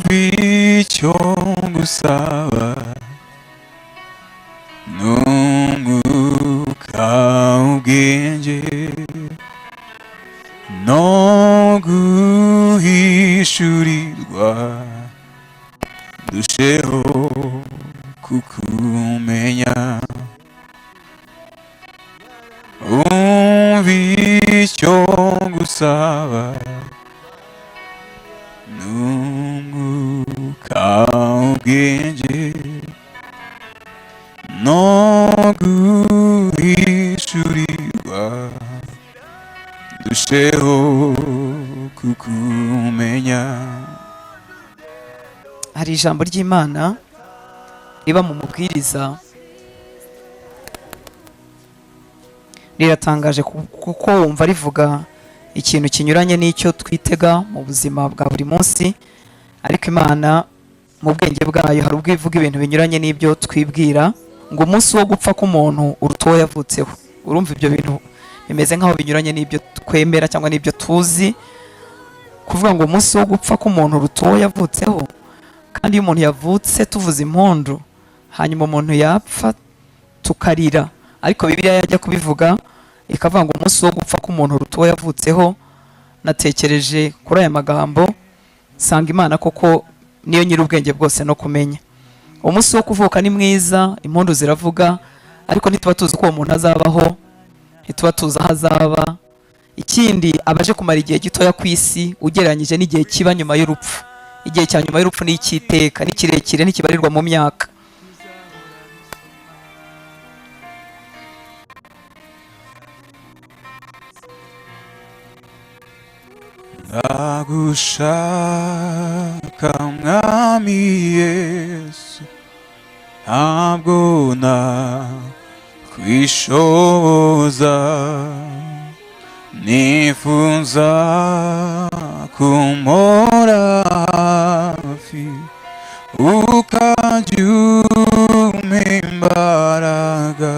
icyo ngusaba nunguka ubwenge no guhishurirwa ndusheho kukumenya icyo ngusaba nunguka ubwenge no guhishurirwa ndusheho kukumenya. Hari ijambo ry'Imana riba mu mubwiriza riratangaje kuko wumva rivuga ikintu kinyuranye n'icyo twitega mu buzima bwa buri munsi, ariko Imana mu bwenge bwayo hari ubwo ivuga ibintu binyuranye n'ibyo twibwira, ngo umunsi wo gupfa k'umuntu uruta uwo yavutseho. Urumva ibyo bintu bimeze nk'aho binyuranye n'ibyo twemera cyangwa n'ibyo tuzi, kuvuga ngo umunsi wo gupfa k'umuntu uruta uwo yavutseho. Kandi iyo umuntu yavutse tuvuza impundu, hanyuma umuntu yapfa tukarira, ariko Bibiliya yajya kubivuga ikavuga ngo umunsi wo gupfa k'umuntu uruta uwo yavutseho. Natekereje kuri aya magambo sanga Imana koko niyo nyir'ubwenge bwose no kumenya. Umunsi wo kuvuka ni mwiza, impundu ziravuga, ariko ntituba tuzi ko uwo muntu azabaho, ntituba tuzi aho azaba. Ikindi abaje kumara igihe gitoya ku isi ugereranyije n'igihe kiba nyuma y'urupfu. Igihe cya nyuma y'urupfu ni icy'iteka, ni kirekire, ntikibarirwa mu myaka. Ndagushaka mwami Yesu, ntabwo nakwishoboza, nifuza kumpora hafi ukajya umpa imbaraga,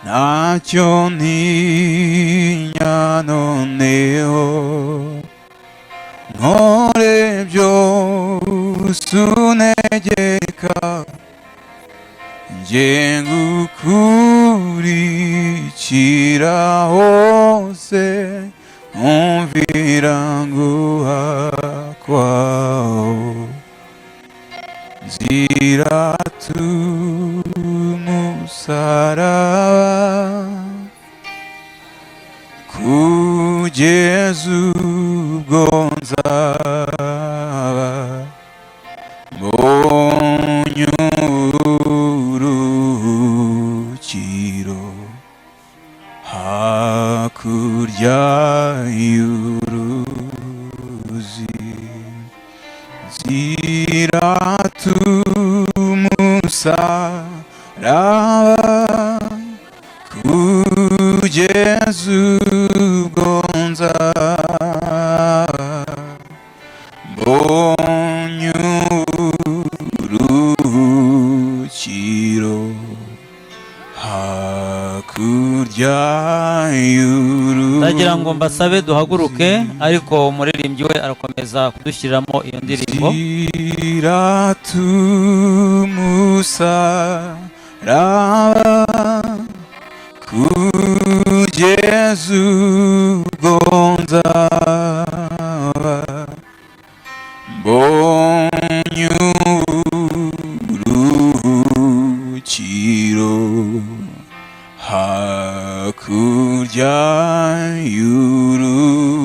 ntacyo ntinya noneho, nkore byose untegeka, njye ngukurikira hose, nkumvira nguha kwawe, nzirata umusaraba kugeza ubwo nzaba mbonye uburuhukiro hakurya y'uruzi, nzirata umusaraba kugeza ubwo nzaba mbonye uburuhukiro hakurya y'uruzi. Ndagira ngo mbasabe duhaguruke, ariko umuririmbyi we arakomeza kudushyiriramo iyo ndirimbo. Nzirata umusaraba kugeza ubwo nzaba mbonye uburuhukiro hakurya y'uruzi,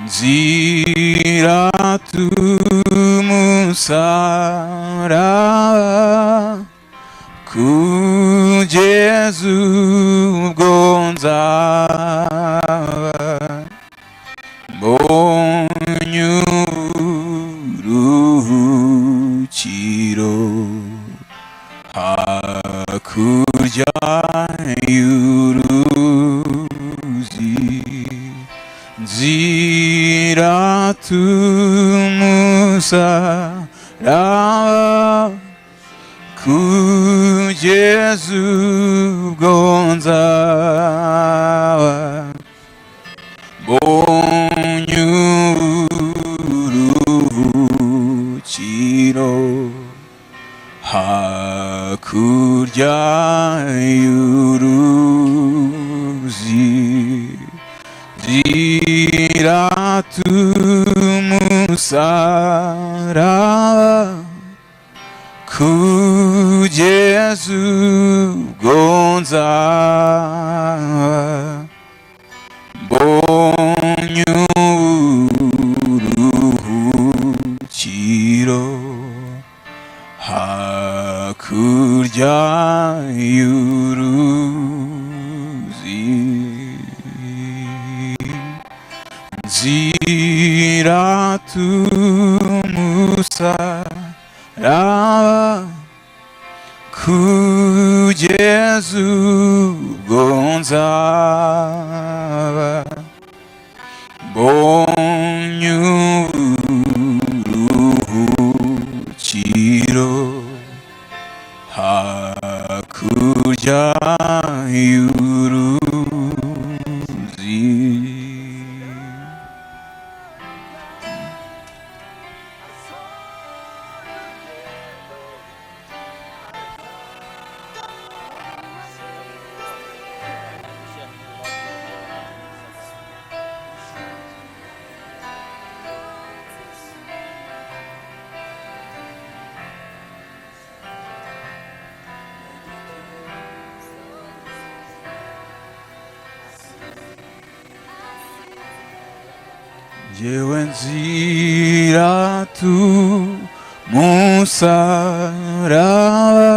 nzirata umusaraba kugeza ubwo nzaba mbonye uburuhukiro hakurya y'uruzi, nzirata umusaraba kugeza ubwo nzaba mbonye uruhukiro hakurya y'uruzi ziratumusaraba kugeza ubwo nzaba mbonye uburuhukiro hakurya y'uruzi ziratumusaraba kugeza ubwo nzaba mbonye uburuhukiro hakurya y'uruzi. Yewe nziratumusaraba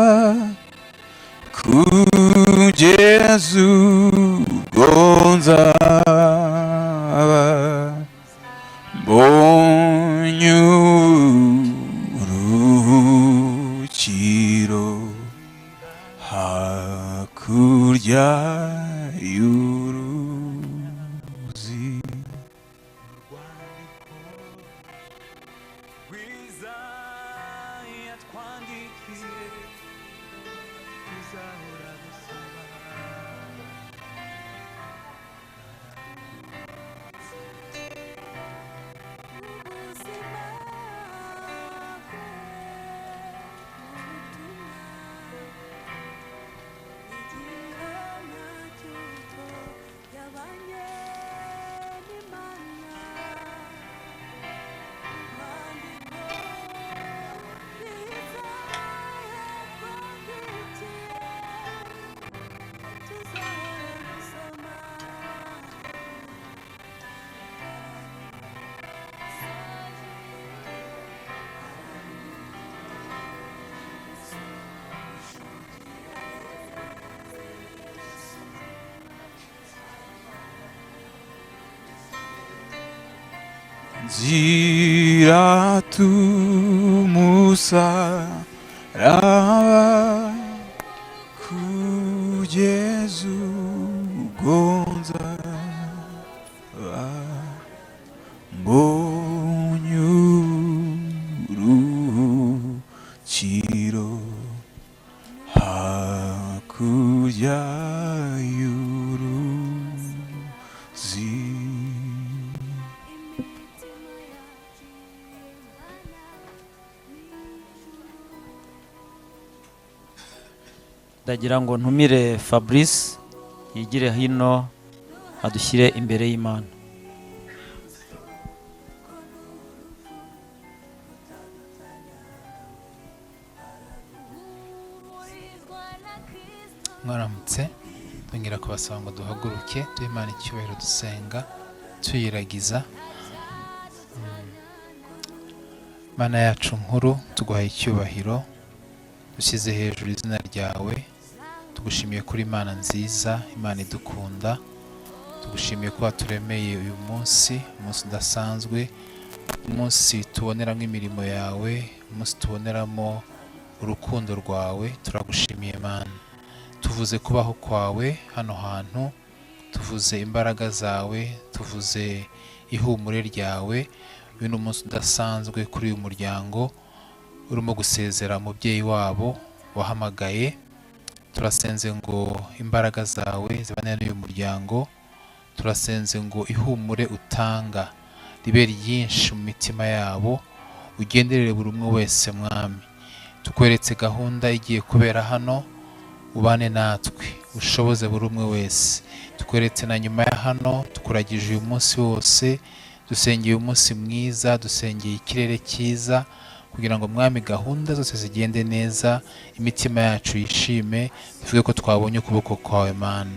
kugeza ubwo nzaba mbonye uruhukiro hakurya y'uruzi. Ziratumusaraba kugeza ubwo nzaba mbonye uruhukiro hakurya y'uruzi. ndagira ngo ntumire Fabrice yigire hino adushyire imbere y'Imana. mwaramutse twongera kubasaba ngo duhaguruke duhe Imana icyubahiro dusenga tuyiragiza. Mana yacu nkuru tuguhaye icyubahiro dushyize hejuru izina ryawe, tugushimiye kuri Imana nziza, Imana idukunda. Tugushimiye ko waturemeye uyu munsi, umunsi udasanzwe, umunsi tuboneramo imirimo yawe, umunsi tuboneramo urukundo rwawe. Turagushimiye Mana, tuvuze kubaho kwawe hano hantu, tuvuze imbaraga zawe, tuvuze ihumure ryawe. Uyu ni umunsi udasanzwe kuri uyu muryango urimo gusezera umubyeyi wabo wahamagaye. Turasenze ngo imbaraga zawe zibane n'uyu muryango, turasenze ngo ihumure utanga ribe ryinshi mu mitima yabo, ugenderere buri umwe wese mwami. Tukweretse gahunda igiye kubera hano, ubane natwe, ushoboze buri umwe wese. Tukweretse na nyuma ya hano, tukuragije uyu munsi wose, dusengeye umunsi mwiza, dusengeye ikirere cyiza, kugira ngo mwami gahunda zose zigende neza, imitima yacu yishime, tuvuge ko twabonye ukuboko kwawe Mana.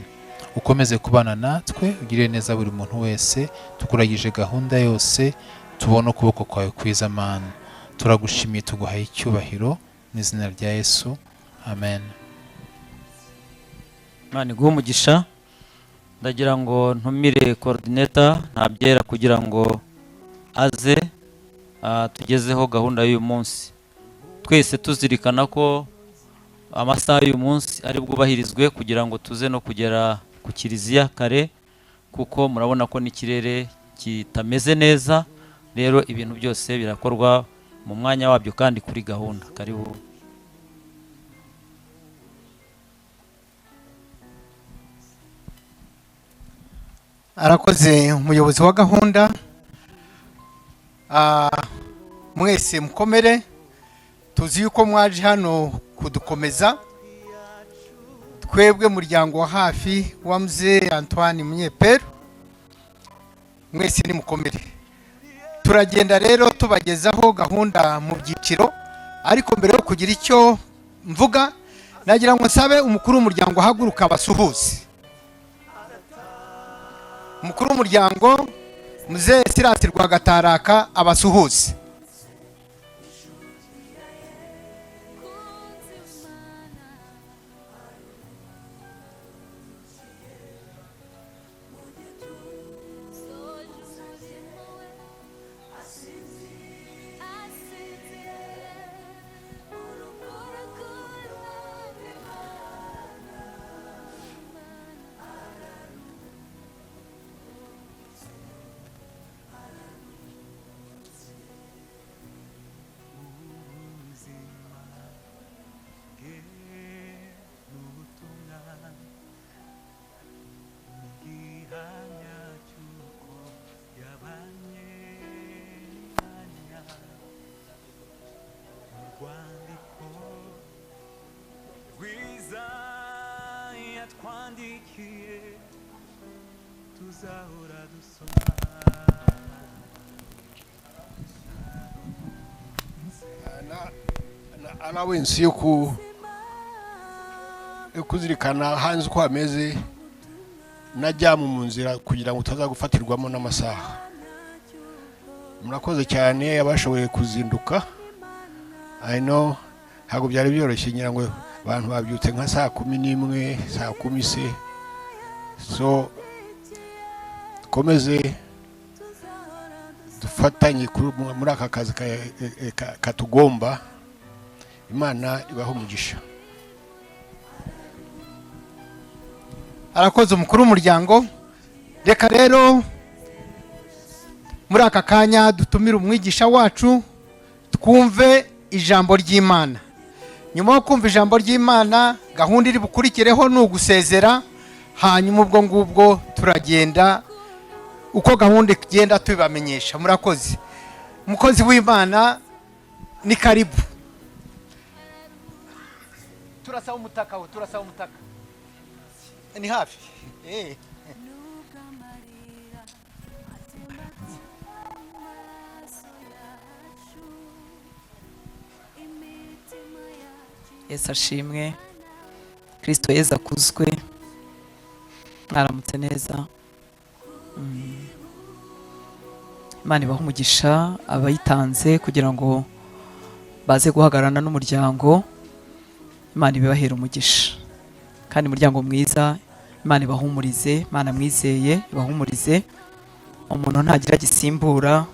Ukomeze kubana natwe, ugirire neza buri muntu wese, tukuragije gahunda yose, tubone ukuboko kwawe kwiza Mana. Turagushimiye, tuguhaye icyubahiro mu izina rya Yesu, amen. Imana iguhe umugisha. Ndagira ngo ntumire coordinator Ntabyera kugira ngo aze tugezeho gahunda y'uyu munsi, twese tuzirikana ko amasaha y'uyu munsi ari bwubahirizwe kugira ngo tuze no kugera ku kiliziya kare, kuko murabona ko n'ikirere kitameze neza. Rero ibintu byose birakorwa mu mwanya wabyo kandi kuri gahunda. Karibu. Arakoze umuyobozi wa gahunda. Mwese mukomere, tuzi yuko mwaje hano kudukomeza. Twebwe muryango wa hafi wa Mzee Antoine Munyepero, mwese ni mukomere. Turagenda rero tubagezaho gahunda mu byiciro, ariko mbere yo kugira icyo mvuga, nagira ngo nsabe umukuru w'umuryango ahaguruka abasuhuze. Umukuru w'umuryango Mzee Silas Rwagataraka abasuhuze. allowance yo kuzirikana hanze uko hameze, najyamu mu nzira kugira ngo utazagufatirwamo n'amasaha. Murakoze cyane abashoboye kuzinduka. I know ntabwo byari byoroshye, ngira ngo abantu babyutse nka saa 11 saa 10 se. So komeze dufatanye muri aka kazi katugomba. Imana ibaho umugisha. Arakoze umukuru w'umuryango. Reka rero muri aka kanya dutumire umwigisha wacu twumve ijambo ry'Imana. Nyuma yo kumva ijambo ry'Imana, gahunda iri bukurikireho ni ugusezera, hanyuma ubwo ngubwo turagenda uko gahunda igenda tubibamenyesha. Murakoze. Umukozi w'Imana ni karibu. Turasaba umutaka we, turasaba umutaka. Ni hafi. Yesu ashimwe, Kristo Yesu akuzwe. Mwaramutse neza. Imana ibaha umugisha abayitanze kugira ngo baze guhagararana n'umuryango. Imana ibahera umugisha kandi umuryango mwiza. Imana ibahumurize, Imana mwizeye ibahumurize. Umuntu ntagira gisimbura,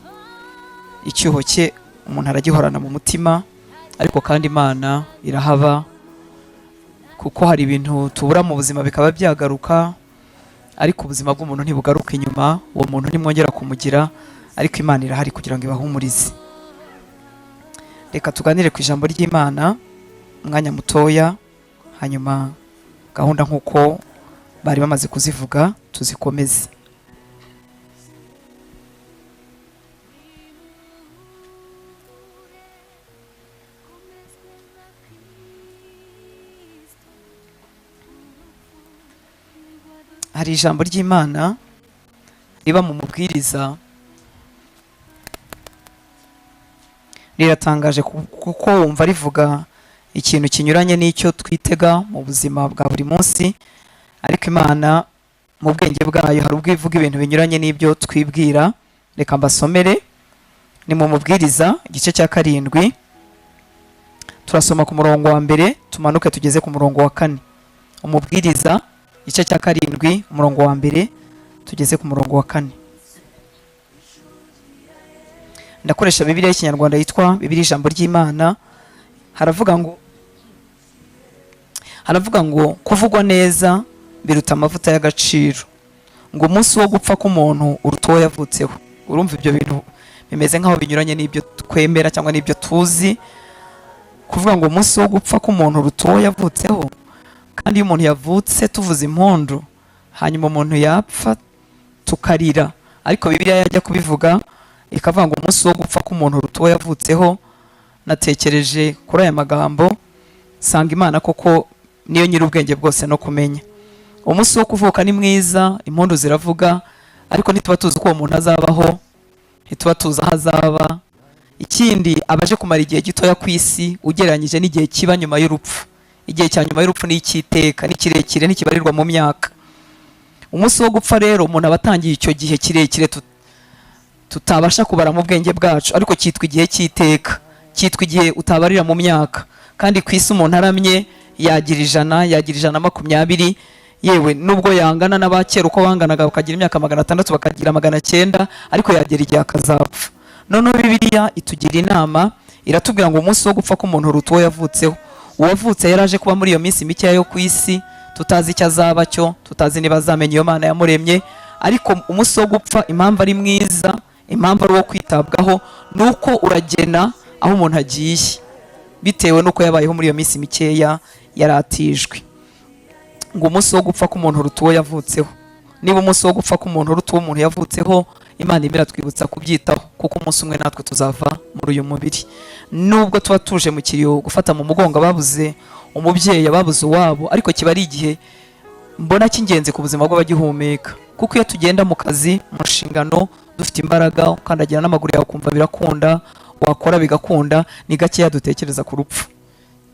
icyuho cye umuntu aragihorana mu mutima, ariko kandi Imana irahaba, kuko hari ibintu tubura mu buzima bikaba byagaruka, ariko ubuzima bw'umuntu ntibugaruka inyuma. Uwo muntu ntimwongera kumugira, ariko Imana irahari kugira ngo ibahumurize. Reka tuganire ku ijambo ry'Imana umwanya mutoya, hanyuma gahunda nk'uko bari bamaze kuzivuga tuzikomeze. hari ijambo ry'Imana riba mu mubwiriza riratangaje kuko wumva rivuga ikintu kinyuranye n'icyo twitega mu buzima bwa buri munsi, ariko Imana mu bwenge bwayo hari ubwo ivuga ibintu binyuranye n'ibyo twibwira. Reka mbasomere, ni mu mubwiriza igice cya 7, turasoma ku murongo wa mbere tumanuke tugeze ku murongo wa 4. Umubwiriza igice cya 7 umurongo wa mbere tugeze ku murongo wa 4. Ndakoresha Bibiliya y'Ikinyarwanda yitwa Bibiliya ijambo ry'Imana. haravuga ngo kuvugwa neza biruta amavuta y'agaciro, ngo umunsi wo gupfa k'umuntu uruta uwo yavutseho. Urumva ibyo bintu bimeze nk'aho binyuranye n'ibyo twemera cyangwa n'ibyo tuzi, kuvuga ngo umunsi wo gupfa k'umuntu uruta uwo yavutseho. Kandi iyo umuntu yavutse tuvuza impundu, hanyuma umuntu yapfa tukarira, ariko Bibiliya yajya kubivuga ikavuga ngo umunsi wo gupfa k'umuntu uruta uwo yavutseho. Natekereje kuri aya magambo sanga Imana koko niyo nyir'ubwenge bwose no kumenya. Umunsi wo kuvuka ni mwiza, impundu ziravuga, ariko ntituba tuzi ko uwo muntu azabaho, ntituba tuzi aho azaba. Ikindi abaje kumara igihe gitoya ku isi ugereranyije n'igihe kiba nyuma y'urupfu. Igihe cya nyuma y'urupfu ni icy'iteka, ni kirekire, ntikibarirwa mu myaka. Umunsi wo gupfa rero umuntu aba atangiye icyo gihe kirekire tutabasha kubara mu bwenge bwacu, ariko cyitwa igihe cy'iteka, cyitwa igihe utabarira mu myaka. Kandi ku isi umuntu aramye yagira 100, yagira 120, yewe nubwo yangana n'abakera uko banganaga bakagira imyaka 600 bakagira 900, ariko yagera igihe akazapfa. Noneho Bibiliya itugira inama, iratubwira ngo umunsi wo gupfa k'umuntu uruta uwo yavutseho. Uwavutse yaraje kuba muri iyo minsi mikeya yo ku isi, tutazi icyo azaba cyo, tutazi niba azamenya iyo Mana yamuremye, ariko umunsi wo gupfa impamvu ari mwiza, impamvu ari uwo kwitabwaho, nuko uragena aho umuntu agiye bitewe nuko yabayeho muri iyo minsi mikeya yaratijwe. Ngo umunsi wo gupfa k'umuntu uruta uwo yavutseho. Niba umunsi wo gupfa k'umuntu uruta uwo umuntu yavutseho, Imana iratwibutsa kubyitaho, kuko umunsi umwe natwe tuzava muri uyu mubiri. Nubwo tuba tuje mu kiriyo gufata mu mugongo ababuze umubyeyi, ababuze uwabo, ariko kiba ari igihe mbona cy'ingenzi ku buzima bw'abagihumeka, kuko iyo tugenda mu kazi, mu nshingano, dufite imbaraga, ukandagira n'amaguru yawe ukumva birakunda, wakora bigakunda, ni gakeya dutekereza ku rupfu.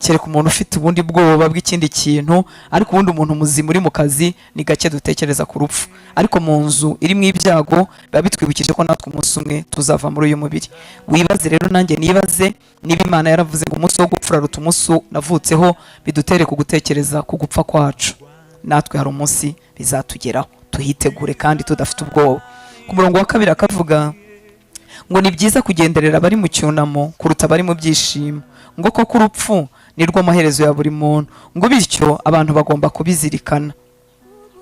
Kereka umuntu ufite ubundi bwoba bw'ikindi kintu, ariko ubundi umuntu muzima uri mu kazi ni gake dutekereza ku rupfu. Ariko mu nzu iri mu ibyago biba bitwibukije ko natwe umunsi umwe tuzava muri uyu mubiri. Wibaze rero, nanjye nibaze, niba Imana yaravuze ngo umunsi wo gupfa uraruta umunsi navutseho, bidutere kugutekereza ku gupfa kwacu. Natwe hari umunsi bizatugeraho, tuhitegure kandi tudafite ubwoba. Ku murongo wa 2 akavuga ngo ni byiza kugenderera abari mu cyunamo kuruta abari mu byishimo, ngo koko urupfu nirwo amaherezo ya buri muntu, ngo bityo abantu bagomba kubizirikana.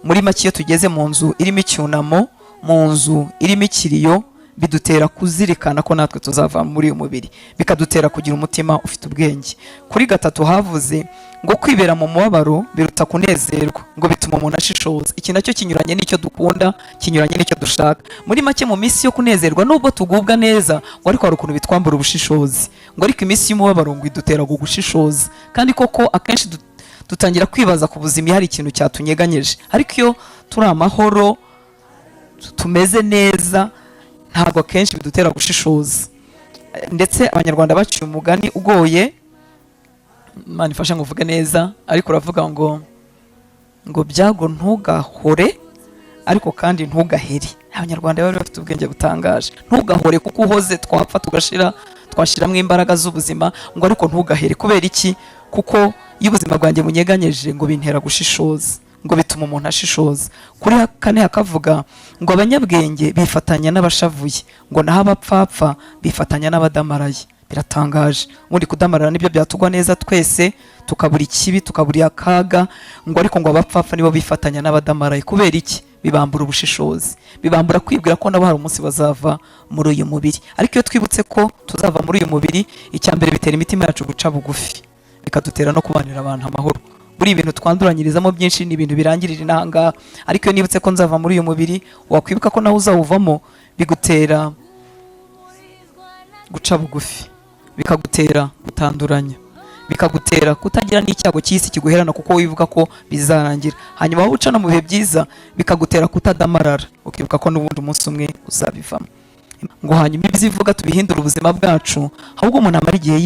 Muri make iyo tugeze mu nzu irimo icyunamo, mu nzu irimo ikiriyo, bidutera kuzirikana ko natwe tuzava muri uyu mubiri, bikadutera kugira umutima ufite ubwenge. Kuri 3 havuze ngo kwibera mu mubabaro biruta kunezerwa, ngo bituma umuntu ashishoza. Iki nacyo kinyuranye n'icyo dukunda, kinyuranye n'icyo dushaka. Muri make mu minsi yo kunezerwa nubwo tugubwa neza, ngo ariko hari ukuntu bitwambura ubushishozi, ngo ariko iminsi y'umubabaro ngo idutera gushishoza. Kandi koko akenshi dutangira kwibaza ku buzima iyo hari ikintu cyatunyeganyeje, ariko iyo turi amahoro tumeze neza, ntabwo akenshi bidutera gushishoza. Ndetse Abanyarwanda baciye umugani ugoye, Imana ifasha ngo uvuge neza, ariko uravuga ngo byago ntugahore, ariko kandi ntugahere. Abanyarwanda bari bafite ubwenge butangaje. Ntugahore kuko uhoze twapfa tugashira, twashiramo imbaraga z'ubuzima, ngo ariko ntugahere. Kubera iki? Kuko iyo ubuzima bwanjye bunyeganyeje ngo bintera gushishoza, ngo bituma umuntu ashishoza. Kuri 4 hakavuga ngo abanyabwenge bifatanya n'abashavuye, ngo naho abapfapfa bifatanya n'abadamaraye. Biratangaje. Ubundi kudamarara nibyo byatugwa neza twese, tukabura ikibi, tukabura akaga, ngo ariko ngo abapfapfa nibo bifatanya n'abadamaraye. Kubera iki? Bibambura ubushishozi, bibambura kwibwira ko nabo hari umunsi bazava muri uyu mubiri. Ariko iyo twibutse ko tuzava muri uyu mubiri, icyambere bitera imitima yacu guca bugufi, bikadutera no kubanira abantu amahoro. Buri ibintu twanduranyirizamo byinshi ni ibintu birangirira inanga, ariko iyo nibutse ko nzava muri uyu mubiri, wakwibuka ko nawe uzawuvamo, bigutera guca bugufi, bikagutera gutanduranya, bikagutera kutagira n'icyago cy'isi kiguherana kuko wibuka ko bizarangira. Hanyuma wowe uca no mu bihe byiza bikagutera kutadamarara ukibuka ko n'ubundi umunsi umwe uzabivamo. Ngo hanyuma ibyivuga tubihindura ubuzima bwacu, ahubwo umuntu amara igihe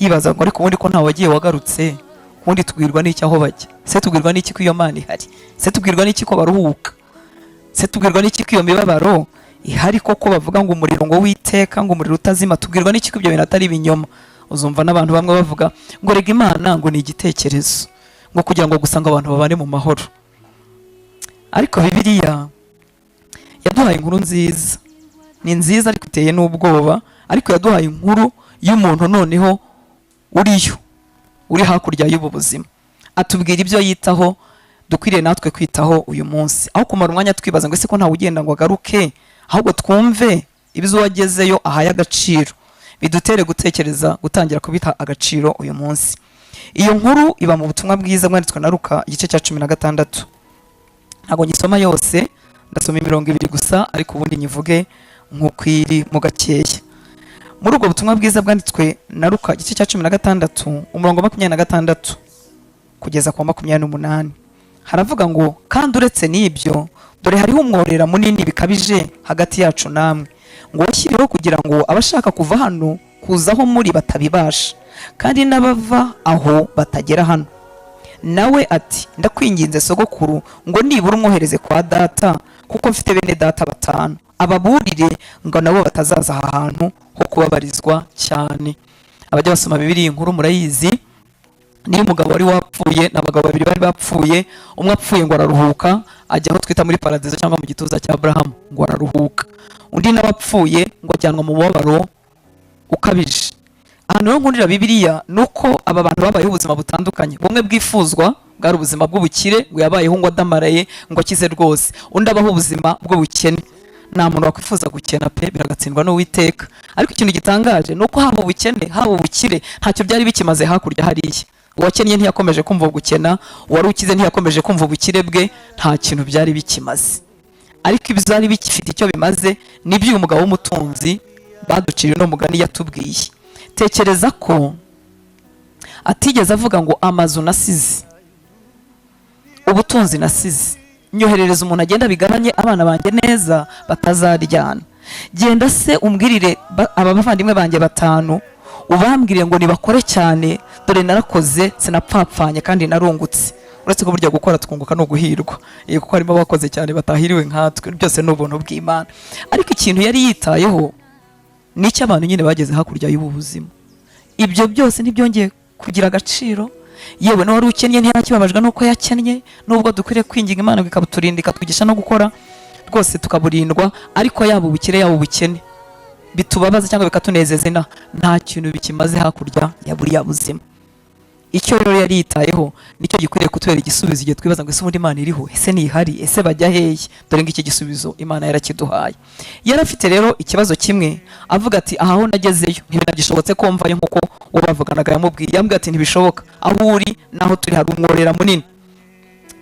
yibaza ngo ariko ubundi ko ntawe wagiye wagarutse, ubundi tubwirwa n'iki aho bajya, se tubwirwa n'iki ko iyo Mana ihari, se tubwirwa n'iki ko baruhuka, se tubwirwa n'iki ko iyo mibabaro ihari koko bavuga ngo umuriro ngo witeka ngo umuriro utazima, tubwirwa n'iki ko ibyo bintu atari ibinyoma. Uzumva n'abantu bamwe bavuga ngo rega Imana ngo ni igitekerezo ngo kugira ngo gusa ngo abantu babane mu mahoro. Ariko Bibiliya yaduhaye inkuru nziza, ni nziza ariko iteye n'ubwoba, ariko yaduhaye inkuru y'umuntu noneho uri hakurya y'ubu buzima, atubwira ibyo yitaho dukwiriye natwe kwitaho uyu munsi, aho kumara umwanya twibaza ngo ese ko ntawe ugenda ngo agaruke, ahubwo twumve ibyo wagezeyo ahaye agaciro, bidutere gutekereza gutangira kubita agaciro uyu munsi. Iyo nkuru iba mu butumwa bwiza bwanditswe na Luka igice cya 16. Ntabwo nyisoma yose, ndasoma 20 gusa, ariko ubundi nyivuge nk'ukwiri mu gakeya. Muri ubwo butumwa bwiza bwanditswe na Luka igice cya 16 umurongo 26 kugeza ku 28 haravuga ngo kandi uretse n'ibyo dore hariho umworera munini bikabije hagati yacu namwe, ngo washyiriweho kugira ngo abashaka kuva hano kuzaho muri batabibasha, kandi n'abava aho batagera hano. Nawe ati ndakwinginze sogokuru ngo nibura umwohereze kwa data, kuko mfite bene data 5, ababurire ngo nabo batazaza aha hantu ho kubabarizwa cyane. Abajya basoma Bibiliya inkuru murayizi, niyo umugabo wari wapfuye n'abagabo 2 bari bapfuye, umwe apfuye ngo araruhuka ajya aho twita muri paradizo cyangwa mu gituza cya Abrahamu ngo araruhuka, undi nawe apfuye ngo ajyanwa mu mubabaro ukabije. Ahantu rero nkundira Bibiliya nuko aba bantu babayeho ubuzima butandukanye, bumwe bwifuzwa bwari ubuzima bw'ubukire, ngo yabayeho ngo adamaraye ngo akize rwose, undi abaho ubuzima bw'ubukene. Nta muntu wakwifuza gukena pe, biragatsindwa n'Uwiteka. Ariko ikintu gitangaje nuko haba ubukene haba ubukire ntacyo byari bikimaze hakurya hariya. Uwakennye ntiyakomeje kumva gukena, uwari ukize ntiyakomeje kumva ubukire bwe, nta kintu byari bikimaze. Ariko ibyari bikifite icyo bimaze nibyo uyu mugabo w'umutunzi baduciriye no mugani yatubwiye. Tekereza ko atigeze avuga ngo amazu nasize, ubutunzi nasize, nyoherereza umuntu agenda bigabanye abana banjye neza batazaryana, genda se umbwirire aba bavandimwe banjye 5 ubambwire ngo nibakore cyane, dore narakoze sinapfapfanye kandi narungutse. Uretse ko burya gukora twunguka no guhirwa, kuko harimo abakoze cyane batahiriwe nkatwe, byose ni ubuntu bw'Imana. Ariko ikintu yari yitayeho n'icyo abantu nyine bageze hakurya y'ubu buzima, ibyo byose ntibyongeye kugira agaciro. Yewe n'uwari ukennye ntiyarakibabajwe nuko yakennye, nubwo dukwiriye kwinginga Imana ikabuturinda ikatwigisha no gukora rwose tukaburindwa, ariko yaba ubukire yaba ubukene bitubabaza cyangwa bikatunezeza, nta kintu bikimaze hakurya ya buriya buzima. Icyo rero yari yitayeho nicyo gikwiriye kutubera igisubizo igihe twibaza ngo ese ubundi Imana iriho, ese ntihari, ese bajya hehe? Dore ngiki gisubizo Imana yarakiduhaye. Yarafite rero ikibazo kimwe, avuga ati aho nagezeyo ntibinagishobotse ko mvayo nkuko ubavuganaga yamubwiye. Yambwiye ati ntibishoboka, aho uri naho turi hari umworera munini,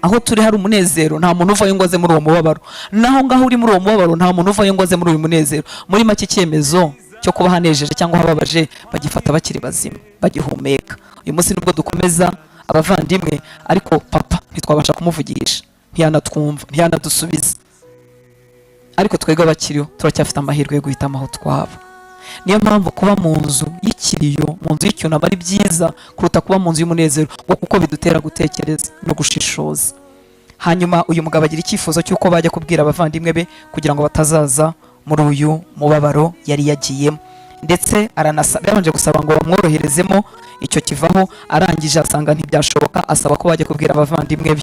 aho turi hari umunezero, nta muntu uvayo ngo aze muri uwo mubabaro, naho ngaho uri muri uwo mubabaro nta muntu uvayo ngo aze muri uyu munezero. Muri make icyemezo cyo kuba hanejeje cyangwa hababaje bagifata bakiri bazima bagihumeka. Uyu munsi nubwo dukomeza abavandimwe, ariko papa ntitwabasha kumuvugisha, ntiyanatwumva, ntiyanadusubiza, ariko twebwe abakiriho turacyafite amahirwe yo guhitamo aho twaba. Niyo mpamvu kuba mu nzu y'ikiriyo, mu nzu y'icyunamo ari byiza kuruta kuba mu nzu y'umunezero, kuko bidutera gutekereza no gushishoza. Hanyuma uyu mugabo agira icyifuzo cy'uko bajya kubwira abavandimwe be kugira ngo batazaza muri uyu mubabaro yari yagiyemo, ndetse yabanje gusaba ngo bamworoherezemo icyo kivaho, arangije asanga ntibyashoboka, asaba ko bajya kubwira abavandimwe be.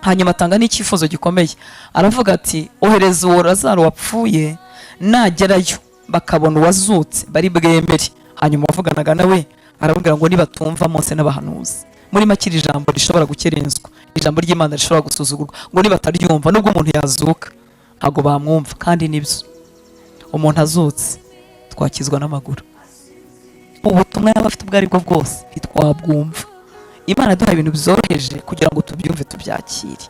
Hanyuma atanga n'icyifuzo gikomeye, aravuga ati ohereza uwo Lazaro wapfuye, nagerayo bakabona uwazutse bari bwemere. Hanyuma wavuganaga nawe arababwira ngo nibatumva Mose n'abahanuzi. Muri make iri jambo rishobora gukerenswa, ijambo ry'Imana rishobora gusuzugurwa, ngo nibataryumva nubwo umuntu yazuka ntago bamwumva. Kandi nibyo, umuntu azutse twakizwa n'amaguru, ubutumwa yaba afite ubwo ari bwo bwose ntitwabwumva. Imana duha ibintu bizoroheje kugira ngo tubyumve tubyakire.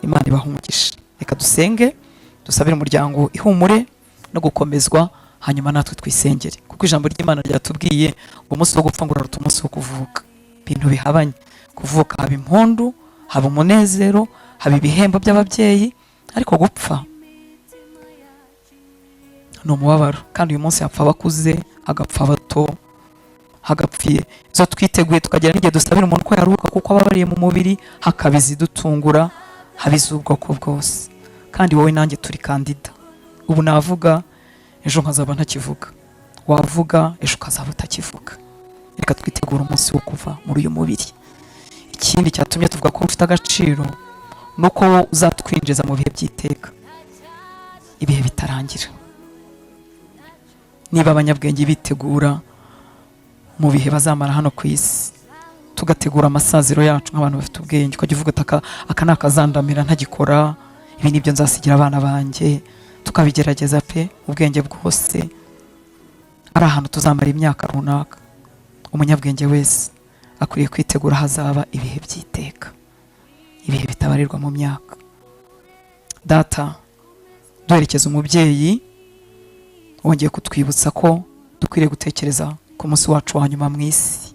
Imana ibaha umugisha. Reka dusenge, dusabire umuryango ihumure no gukomezwa hanyuma natwe twisengere, kuko ijambo ry'Imana ryatubwiye ngo umunsi wo gupfa ngo uraruta umunsi wo kuvuka. Ibintu bihabanye, kuvuka haba impundu, haba umunezero, haba ibihembo by'ababyeyi, ariko gupfa ni umubabaro. Kandi uyu munsi hapfa abakuze, hagapfa abato, hagapfiye izo twiteguye, tukagera n'igihe dusabira umuntu ko yaruhuka kuko ababariye mu mubiri, hakaba izidutungura, haba iz'ubwoko bwose. Kandi wowe nanjye turi kandida. Ubu navuga ejo nkazaba ntakivuga, wavuga ejo ukazaba utakivuga. Reka twitegura umunsi wo kuva muri uyu mubiri. Ikindi cyatumye tuvuga ko ufite agaciro nuko uzatwinjiza mu bihe by'iteka, ibihe bitarangira. Niba abanyabwenge bitegura mu bihe bazamara hano ku isi, tugategura amasaziro yacu nk'abantu bafite ubwenge, ukajya uvuga aka ni akazandamira ntagikora, ibi nibyo nzasigira abana banjye, tukabigerageza pe ubwenge bwose. Ari ahantu tuzamara imyaka runaka, umunyabwenge wese akwiriye kwitegura hazaba ibihe by'iteka, ibihe bitabarirwa mu myaka. Data, duherekeza umubyeyi, wongeye kutwibutsa ko dukwiriye gutekereza ku munsi wacu wa nyuma mu isi.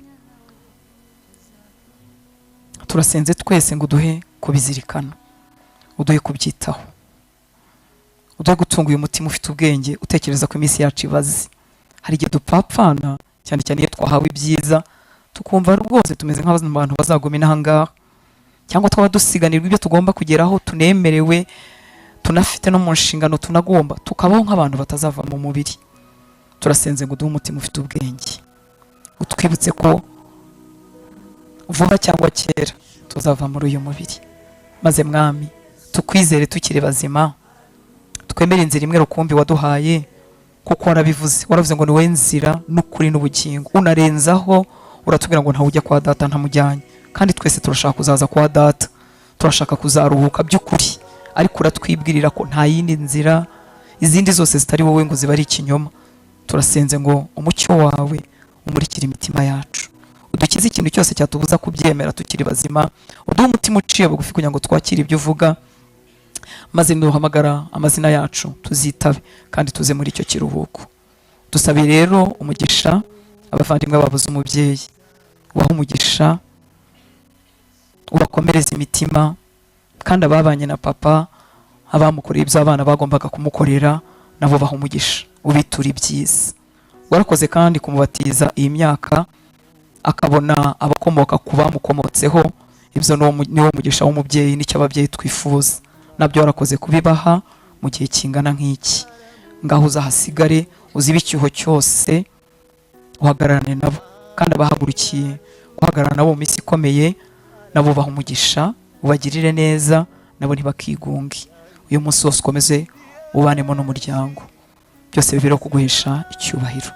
Turasenze twese ngo uduhe kubizirikana, uduhe kubyitaho, uduhe gutunga uyu mutima ufite ubwenge, utekereza ko iminsi yacu ibaze. Hari igihe dupfapfana, cyane cyane iyo twahawe ibyiza, tukumva rwose tumeze nk'abantu bazaguma inaha ngaha, cyangwa twaba dusiganirwa ibyo tugomba kugeraho, tunemerewe, tunafite no mu nshingano tunagomba, tukabaho nk'abantu batazava mu mubiri. Turasenze ngo uduhe umutima ufite ubwenge, utwibutse ko vuba cyangwa kera tuzava muri uyu mubiri. Maze Mwami, tukwizere tukiri bazima, twemere inzira imwe rukumbi waduhaye, kuko warabivuze, waravuze ngo ni wowe nzira n'ukuri n'ubugingo. Unarenzaho uratubwira ngo ntawe ujya kwa data ntamujyanye. Kandi twese turashaka kuzaza kwa data, turashaka kuzaruhuka by'ukuri, ariko uratwibwirira ko nta yindi nzira, izindi zose zitari wowe ngo ziba ari ikinyoma. Turasenze ngo umucyo wawe umurikire imitima yacu, udukize ikintu cyose cyatubuza kubyemera tukiri bazima, uduhe umutima uciye bugufi kugira ngo twakire ibyo uvuga, maze nuhamagara amazina yacu tuzitabe kandi tuze muri icyo kiruhuko. Dusabe rero umugisha abavandimwe babuze umubyeyi, ubahe umugisha, ubakomereze imitima, kandi ababanye na papa, abamukoreye ibyo abana bagombaga kumukorera, nabo baha umugisha, ubitura ibyiza. Warakoze kandi kumubatiza iyi myaka, akabona abakomoka ku bamukomotseho. Ibyo niwo mugisha w'umubyeyi, nicyo ababyeyi twifuza. Nabyo warakoze kubibaha mu gihe kingana nk'iki. Ngaho uzahasigare, uzibe icyuho cyose, uhagararane nabo. Kandi abahagurukiye guhagarara nabo mu minsi ikomeye, nabo baha umugisha, ubagirire neza, nabo ntibakigunge. Uyu munsi wose ukomeze ubanemo n'umuryango, byose bibero kuguhesha icyubahiro.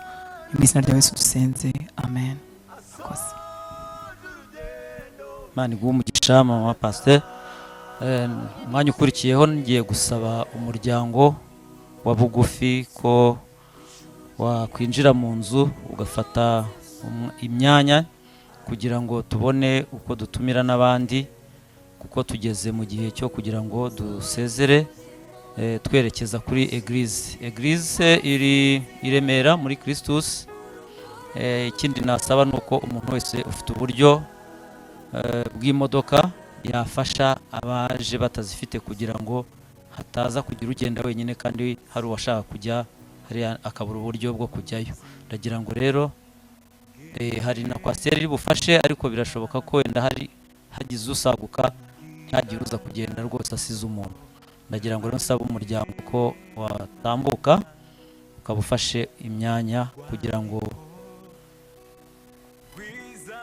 Mu izina rya Yesu dusenze, amen. Imana iguhe umugisha mama Pasteur. Umwanya ukurikiyeho ngiye gusaba umuryango wa bugufi ko wakwinjira mu nzu ugafata imyanya kugira ngo tubone uko dutumira n'abandi, kuko tugeze mu gihe cyo kugira ngo dusezere twerekeza kuri Eglise iri i Remera muri Christus. Ikindi nasaba nuko umuntu wese ufite uburyo bw'imodoka yafasha abaje batazifite kugira ngo hataza kugira ugenda wenyine kandi hari uwashaka kujya hariya akabura uburyo bwo kujyayo. Ndagira ngo rero hari na kwasiteri iri bufashe, ariko birashoboka ko wenda hagize usaguka yagira uza kugenda rwose asize umuntu. Ndagira ngo rero nsaba umuryango ko watambuka ukabufashe imyanya kugira ngo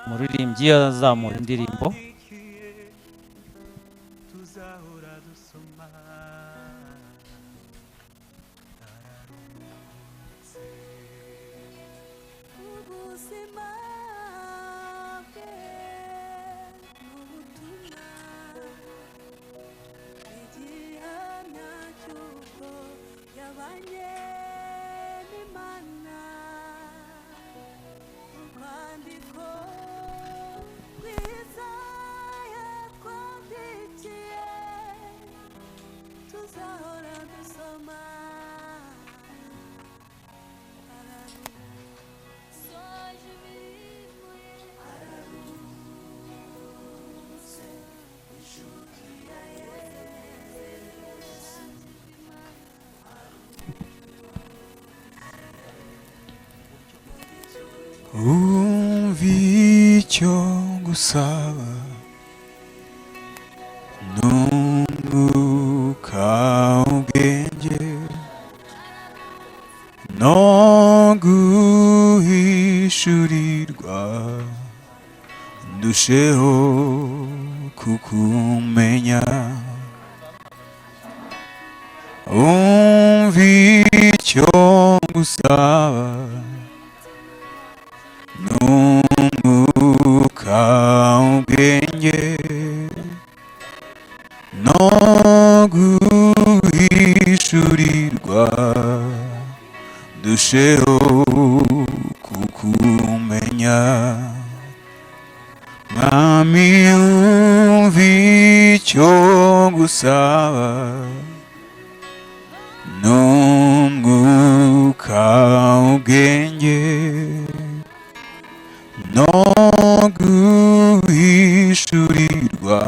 umuririmbyi azamura indirimbo. Kwandiko kwiza umva icyo ngusaba n'umwuka ubwenge no guhishurirwa ndusheho kukumenya umva icyo ngusaba n'umwuka ubwenge no guhishurirwa ndusheho kukumenya mwami umva icyo ngusaba n'umwuka ubwenge no guhishurirwa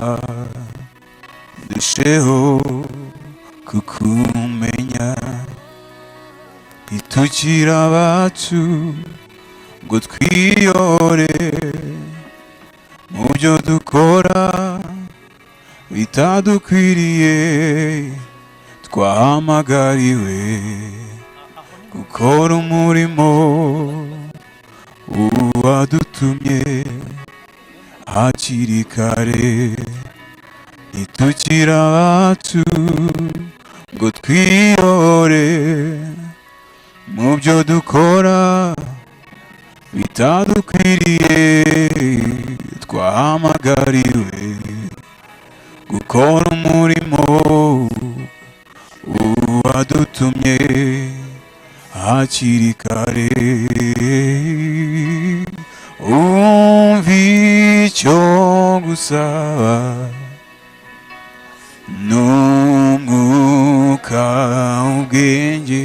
ndusheho kukumenya ntitukire abacu ngo twiyore mu byo dukora bitadukwiriye twahamagariwe gukora umurimo uwadutumye hakiri kare ntitukire abacu ngo twiyore mu byo dukora bitadukwiriye twahamagariwe gukora umurimo uwadutumye hakiri kare umva icyo ngusaba n'umwuka ubwenge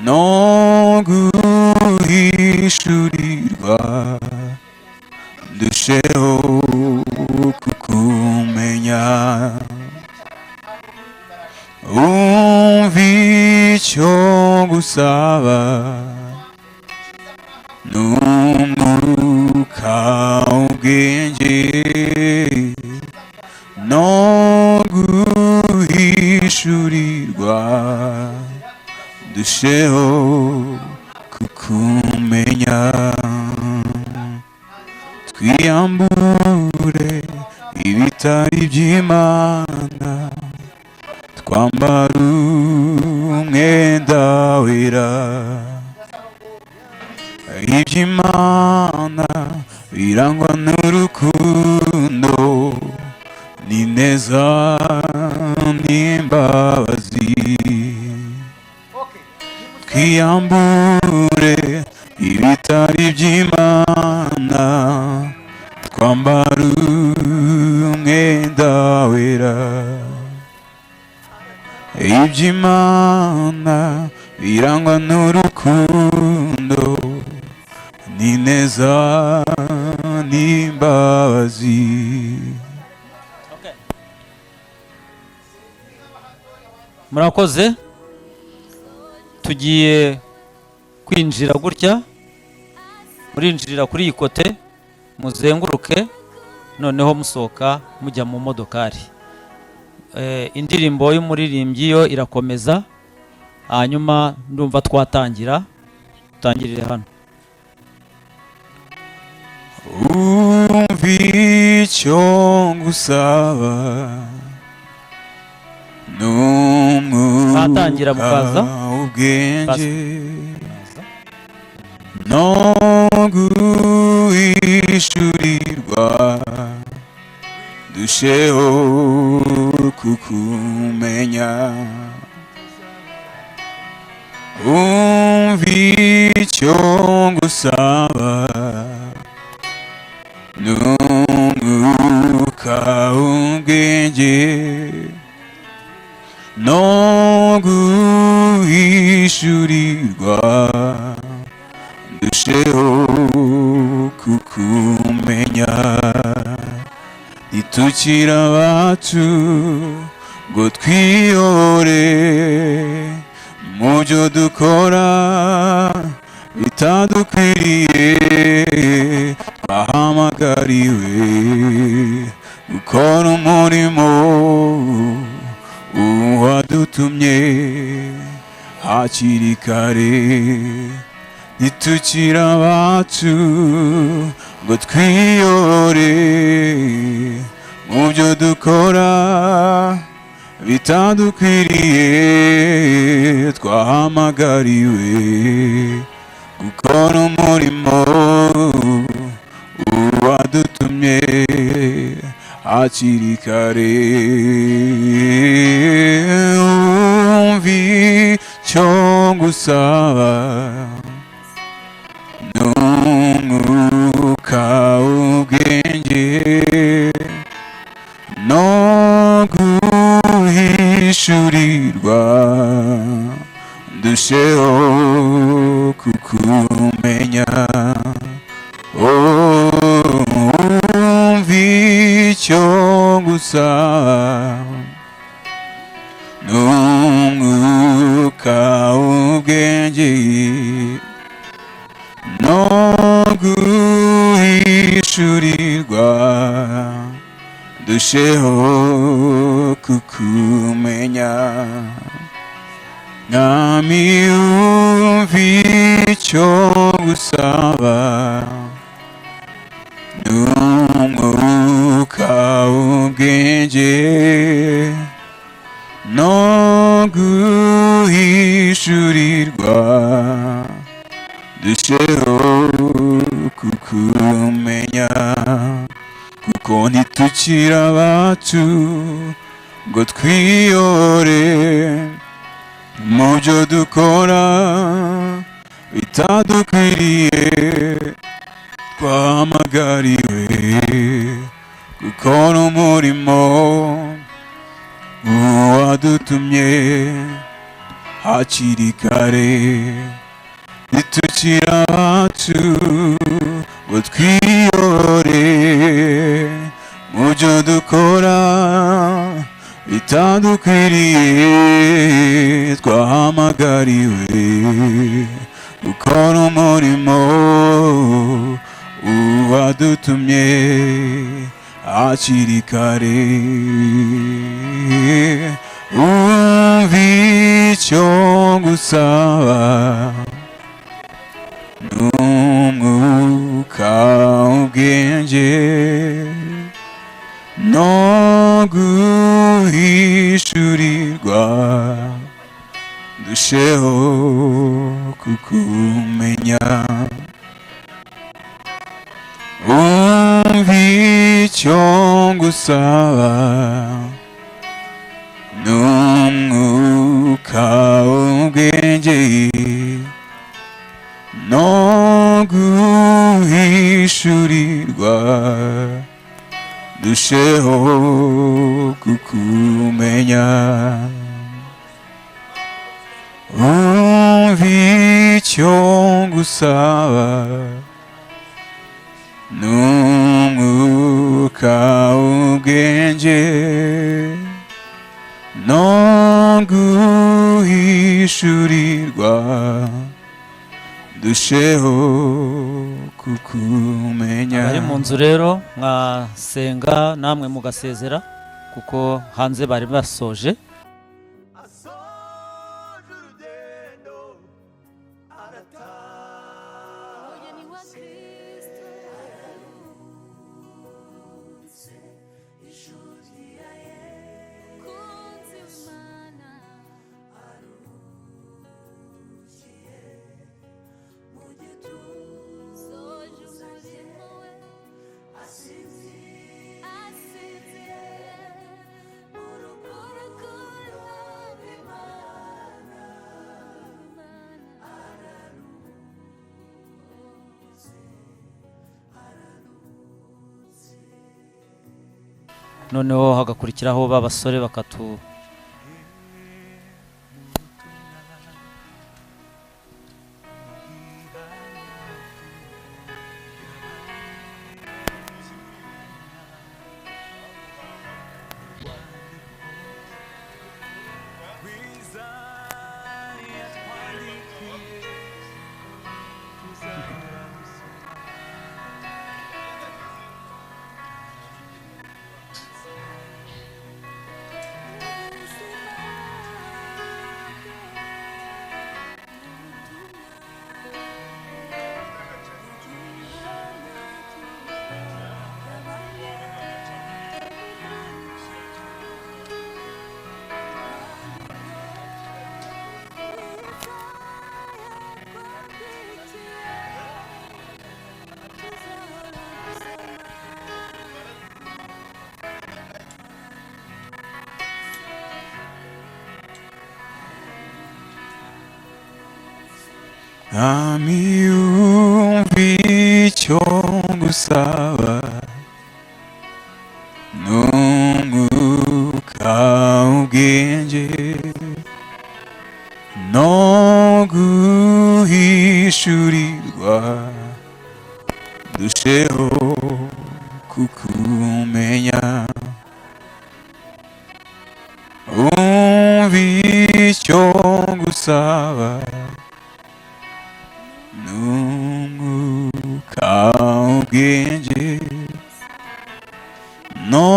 no guhishurirwa ndusheho kukumenya umva icyo ngusaba n'umwuka ubwenge no guhishurirwa ndusheho kukumenya twiyambure ibitari by'Imana twambara umwenda wera iby'Imana birangwa n'urukundo n'ineza n'imbabazi twiyambure ibitari by'Imana twambara umwenda wera iby'Imana birangwa n'urukundo n'ineza n'imbabazi murakoze tugiye kwinjira gutya murinjirira kuri iyi kote muzenguruke noneho musohoka mujya mu modokari indirimbo y'umuririmbyi yo irakomeza hanyuma ndumva twatangira tutangirire hano umva icyo ngusaba Natangira mukaza. ubwenge no guhishurirwa ndusheho kukumenya umva icyo ngusaba n'umwuka ubwenge no guhishurirwa ndusheho kukumenya ntitukire abacu ngo twiyore mu byo dukora bitadukwiriye twahamagariwe gukora umurimo uwadutumye hakiri kare ntitukiri abacu ngo twiyore mu byo dukora bitadukwiriye twahamagariwe gukora umurimo uwadutumye hakiri kare umvi icyo ngusaba n'umwuka w'ubwenge no guhishurirwa ndusheho kukumenya umva icyo ngusaba n'umwuka w'ubwenge no guhishurirwa ndusheho kukumenya mwami umva icyo ngusaba n'umwuka w'ubwenge no guhishurirwa ndusheho kukumenya kuko ntitukiri abacu ngo twiyore mu byo dukora bitadukwiriye twahamagariwe gukora umurimo uwadutumye hakiri kare ntitukiri abacu ngo twiyore mu byo dukora bitadukwiriye twahamagariwe gukora umurimo uwadutumye hakiri kare umva icyo ngusaba n'umwuka w'ubwenge no guhishurirwa ndusheho kukumenya umva icyo ngusaba n'umwuka w'ubwenge no guhishurirwa ndusheho kukumenya umva icyo ngusaba n'umwuka w'ubwenge no guhishurirwa ndusheho kukumenya. Abari mu nzu rero mwasenga namwe mugasezera kuko hanze bari basoje. Noneho hagakurikiraho babasore bakatu Mwami umva icyo ngusaba n'umwuka ubwenge no guhishurirwa dusheho kukumenya umva icyo ngusaba n'umwuka ubwenge no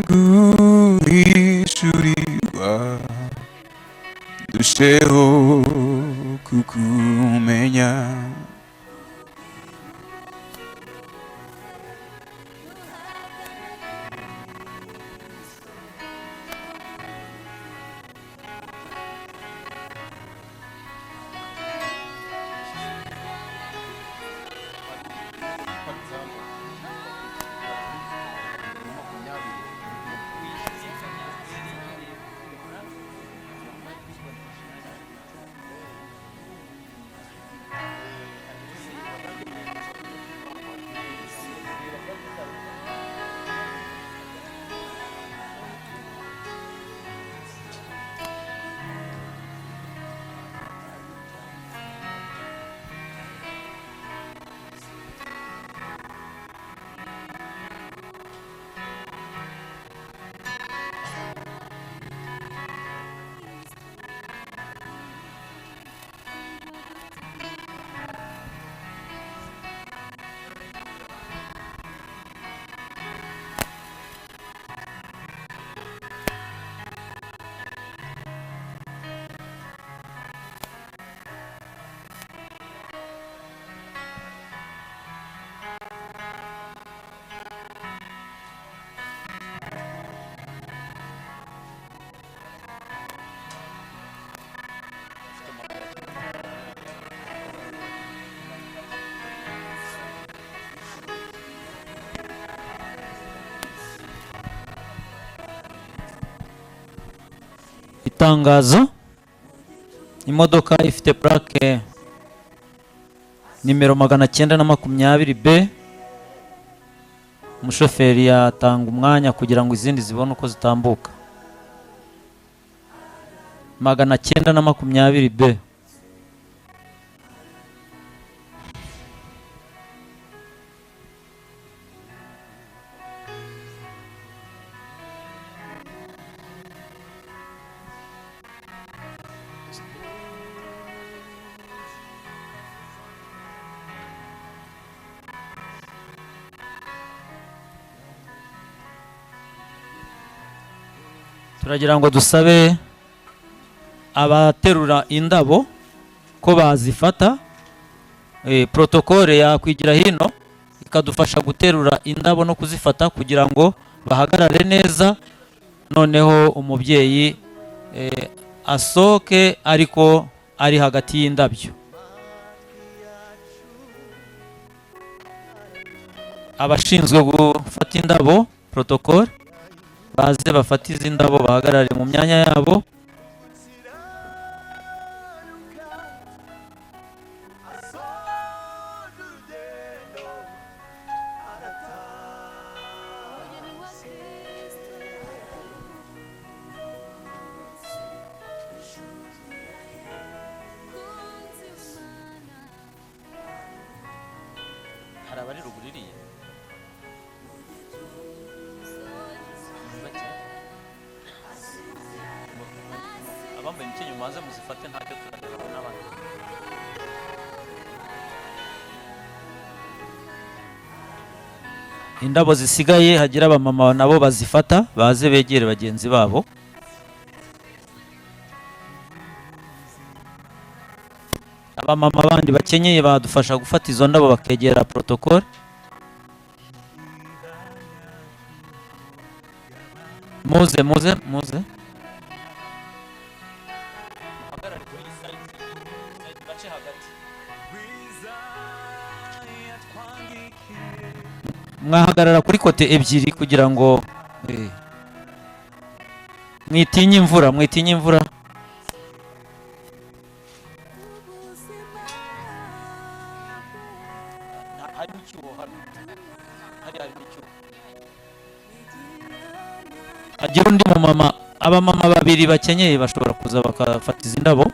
guhishurirwa dusheho kukumenya. Itangazo, imodoka ifite plaque nimero 920B, umushoferi yatanga umwanya kugira ngo izindi zibone uko zitambuka. 920B. Turagira ngo dusabe abaterura indabo ko bazifata. Protokole yakwigira hino ikadufasha guterura indabo no kuzifata kugira ngo bahagarare neza, noneho umubyeyi asoke ariko ari hagati y'indabyo. Abashinzwe gufata indabo protokole baze bafata izi ndabo bahagarare mu myanya yabo. Hari abari ruguririye abambaye imikenyero muze muzifate ntacyo turareba n'abandi. Indabo zisigaye hagira abamama nabo bazifata baze begere bagenzi babo. Abamama bandi bakenyeye badufasha gufata izo ndabo bakegera protokole. Muze bace hagati. Mwahagarara kuri kote ebyiri kugira ngo mwitinye imvura. harimo icyuho hano, harimo icyuho. Hagira undi mumama, abamama babiri bakenyeye bashobora kuza bakafata izi ndabo.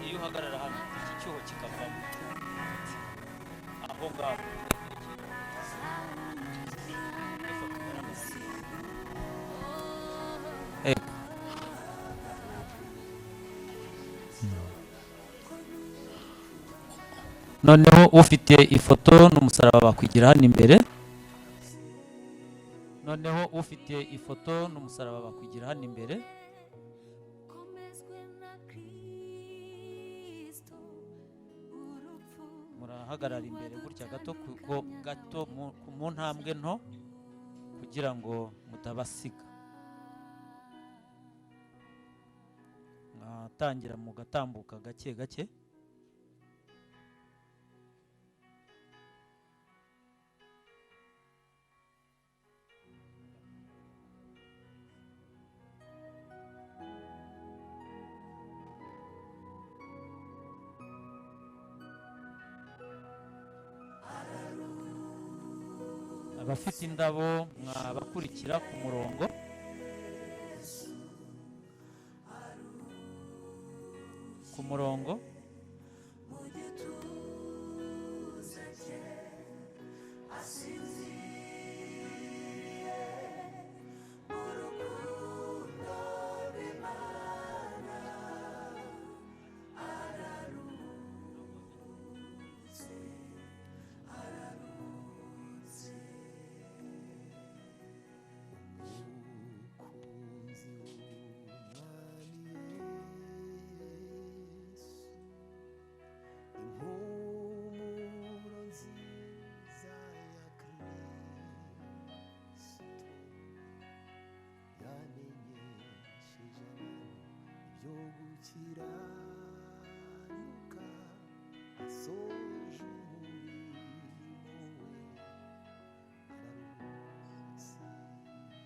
Iyo uhagarara hano iki cyuho kikavamo aho ngaho. Noneho ufite ifoto n'umusaraba bakwigira hano imbere. Noneho ufite ifoto n'umusaraba bakwigira hano imbere. Murahagarara imbere gutya gato mu ntambwe nto kugira ngo mutabasiga. Mwatangira mugatambuka gake gake. Abafite indabo mwabakurikira ku murongo. Ku murongo.